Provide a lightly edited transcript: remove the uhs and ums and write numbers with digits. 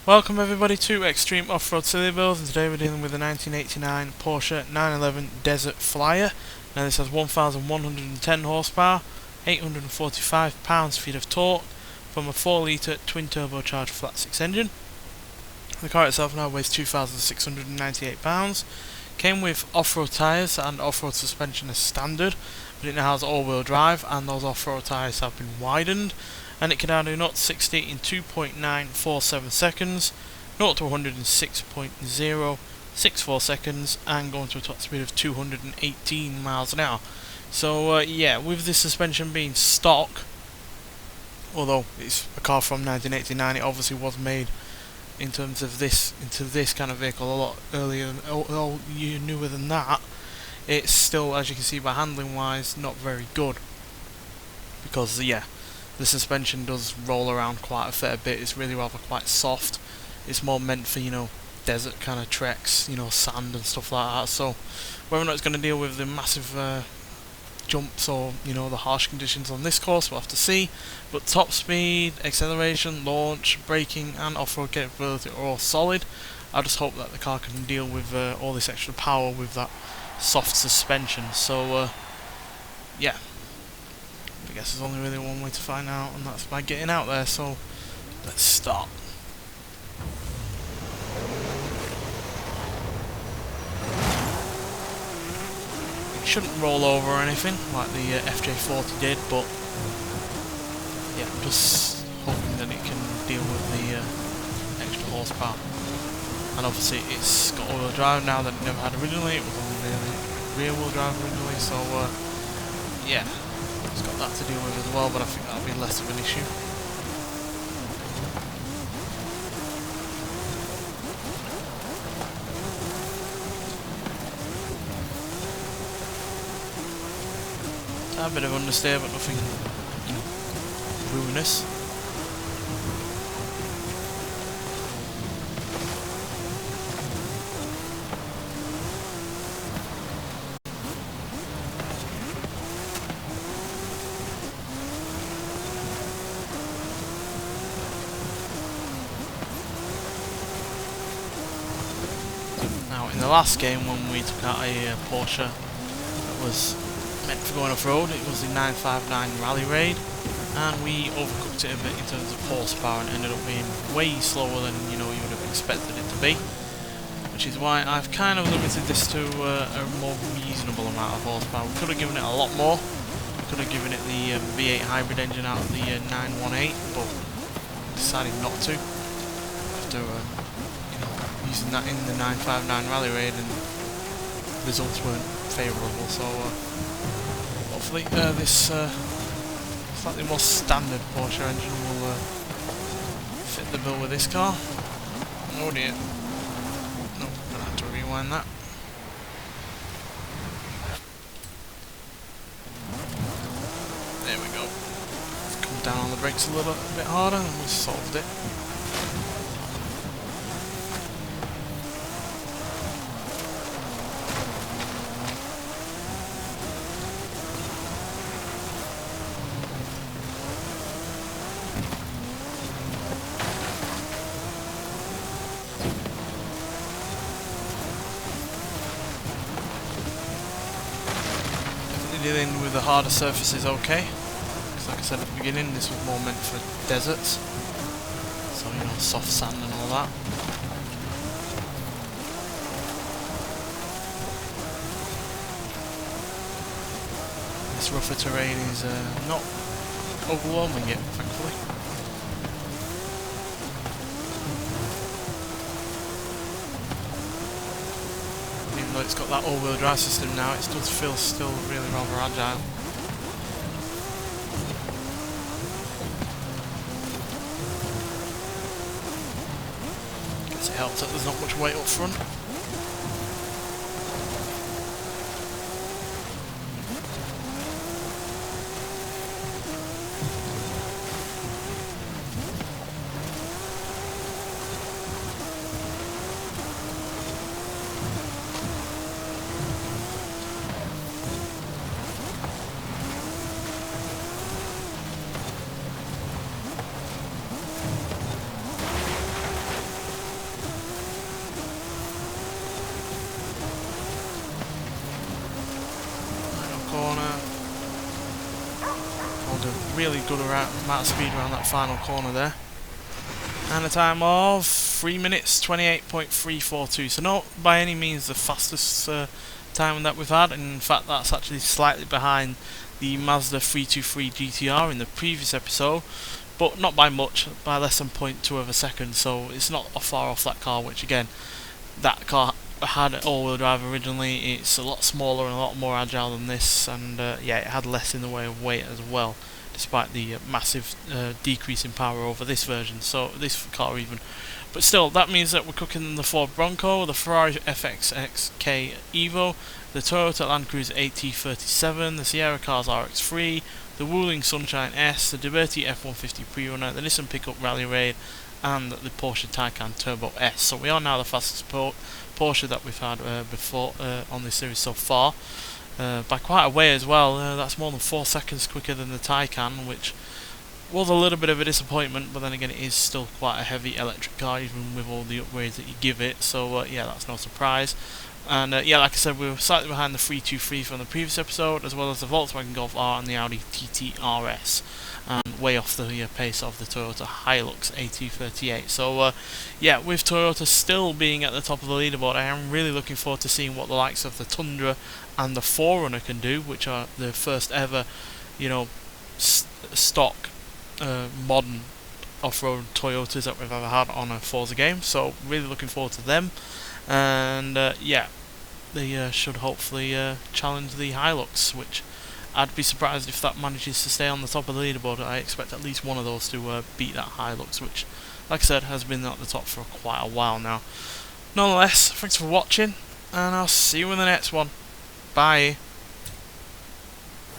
Welcome everybody to Extreme Off-Road Silly Builds, and today we're dealing with the 1989 Porsche 911 Desert Flyer. Now this has 1110 horsepower, 845 pounds-feet of torque from a 4 litre twin-turbocharged flat-six engine. The car itself now weighs 2,698 pounds. Came with off-road tyres and off-road suspension as standard, but it now has all-wheel drive and those off-road tyres have been widened. And it can now do 0 to 60 in 2.947 seconds, 0 to 106.064 seconds, and going to a top speed of 218 miles an hour. So yeah, with this suspension being stock, although it's a car from 1989, it obviously was made in terms of this into this kind of vehicle a lot earlier, newer than that. It's still, as you can see by handling wise, not very good, because yeah, the suspension does roll around quite a fair bit. It's really rather quite soft. It's more meant for, desert kind of treks, sand and stuff like that. So whether or not it's going to deal with the massive jumps or, the harsh conditions on this course, we'll have to see. But top speed, acceleration, launch, braking and off-road capability are all solid. I just hope that the car can deal with all this extra power with that soft suspension. So yeah, I guess there's only really one way to find out, and that's by getting out there, so let's start. It shouldn't roll over or anything like the FJ40 did, but yeah, I'm just hoping that it can deal with the extra horsepower. And obviously it's got all-wheel drive now that it never had originally. It was only really rear-wheel drive originally, so yeah, it's got that to deal with as well, but I think that'll be less of an issue. A bit of understeer, but nothing, ruinous. In the last game, when we took out a Porsche that was meant for going off-road, it was the 959 Rally Raid, and we overcooked it a bit in terms of horsepower and ended up being way slower than you would have expected it to be, which is why I've kind of limited this to a more reasonable amount of horsepower. We could have given it a lot more. We could have given it the V8 hybrid engine out of the 918, but decided not to after using that in the 959 Rally Raid, and results weren't favourable. So hopefully this slightly more standard Porsche engine will fit the bill with this car. Oh dear. Nope, gonna have to rewind that. There we go. Come down on the brakes a little bit harder and we solved it. Dealing with the harder surfaces okay, because like I said at the beginning, this was more meant for deserts, so soft sand and all that. This rougher terrain is not overwhelming it, thankfully. Though it's got that all-wheel drive system now, it does feel still really rather agile. Guess it helps that there's not much weight up front. really good amount of speed around that final corner there. And a time of 3 minutes 28.342. So not by any means the fastest time that we've had. In fact, that's actually slightly behind the Mazda 323 GTR in the previous episode, but not by much, by less than 0.2 of a second. So it's not far off that car, which again, that car had all-wheel drive originally. It's a lot smaller and a lot more agile than this, and yeah, it had less in the way of weight as well, despite the massive decrease in power over this version, so this car even. But still, that means that we're cooking the Ford Bronco, the Ferrari FXXK Evo, the Toyota Land Cruiser AT37, the Sierra Cars RX3, the Wuling Sunshine S, the Duberti F150 Pre-Runner, the Nissan Pickup Rally Raid, and the Porsche Taycan Turbo S. So we are now the fastest Porsche that we've had before on this series so far. By quite a way as well. That's more than 4 seconds quicker than the Taycan, which was a little bit of a disappointment, but then again it is still quite a heavy electric car even with all the upgrades that you give it, so yeah, that's no surprise. And yeah, like I said, we were slightly behind the 323 from the previous episode, as well as the Volkswagen Golf R and the Audi TT RS, and way off the pace of the Toyota Hilux AT38. So yeah, with Toyota still being at the top of the leaderboard, I am really looking forward to seeing what the likes of the Tundra and the 4Runner can do, which are the first ever, you know, stock modern off-road Toyotas that we've ever had on a Forza game. So really looking forward to them. And yeah, they should hopefully challenge the Hilux, which I'd be surprised if that manages to stay on the top of the leaderboard. I expect at least one of those to beat that Hilux, which, like I said, has been at the top for quite a while now. Nonetheless, thanks for watching, and I'll see you in the next one. Bye.